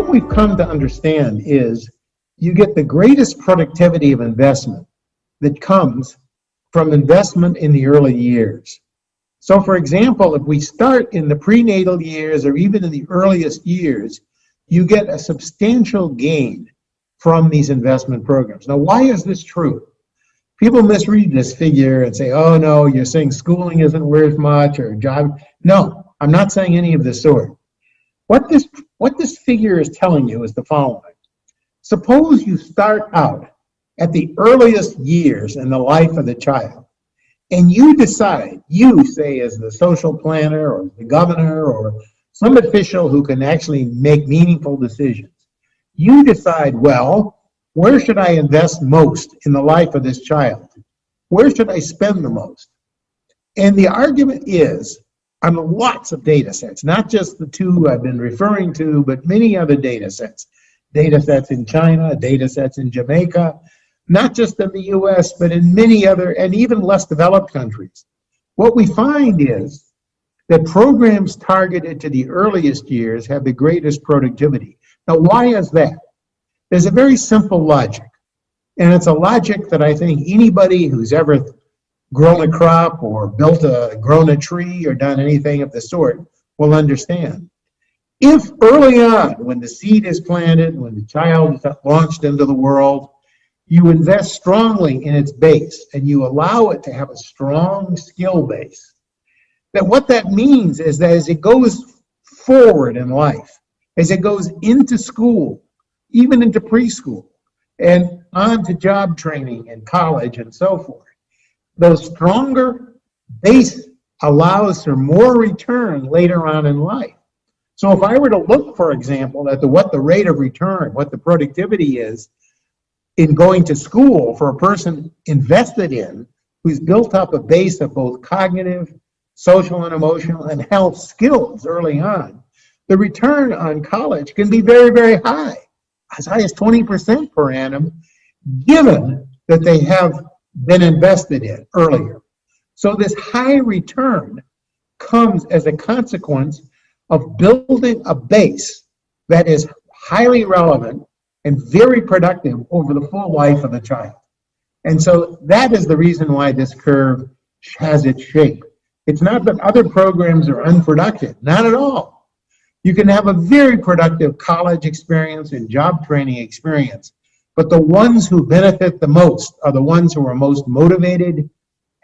what we've come to understand is you get the greatest productivity of investment that comes from investment in the early years. So for example, if we start in the prenatal years or even in the earliest years, you get a substantial gain from these investment programs. Now, why is this true? People misread this figure and say, oh no, you're saying schooling isn't worth much or job. No, I'm not saying any of this sort. What this figure is telling you is the following. Suppose you start out at the earliest years in the life of the child, and you decide, you say as the social planner or the governor or some official who can actually make meaningful decisions, you decide, well, where should I invest most in the life of this child? Where should I spend the most? And the argument is, on lots of data sets, not just the two I've been referring to, but many other data sets in China, data sets in Jamaica, not just in the US, but in many other and even less developed countries. What we find is that programs targeted to the earliest years have the greatest productivity. Now, why is that? There's a very simple logic, and it's a logic that I think anybody who's ever grown a crop or grown a tree or done anything of the sort will understand. If early on, when the seed is planted, when the child is launched into the world, you invest strongly in its base and you allow it to have a strong skill base, that what that means is that as it goes forward in life, as it goes into school, even into preschool, and on to job training and college and so forth, those stronger base allows for more return later on in life. So if I were to look, for example, at what the rate of return, what the productivity is in going to school for a person invested in, who's built up a base of both cognitive, social and emotional, and health skills early on, the return on college can be very, very high as 20% per annum, given that they have been invested in earlier. So this high return comes as a consequence of building a base that is highly relevant and very productive over the full life of the child. And so that is the reason why this curve has its shape. It's not that other programs are unproductive, not at all. You can have a very productive college experience and job training experience, but the ones who benefit the most are the ones who are most motivated,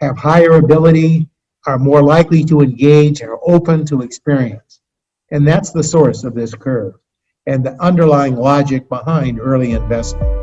have higher ability, are more likely to engage, are open to experience. And that's the source of this curve and the underlying logic behind early investment.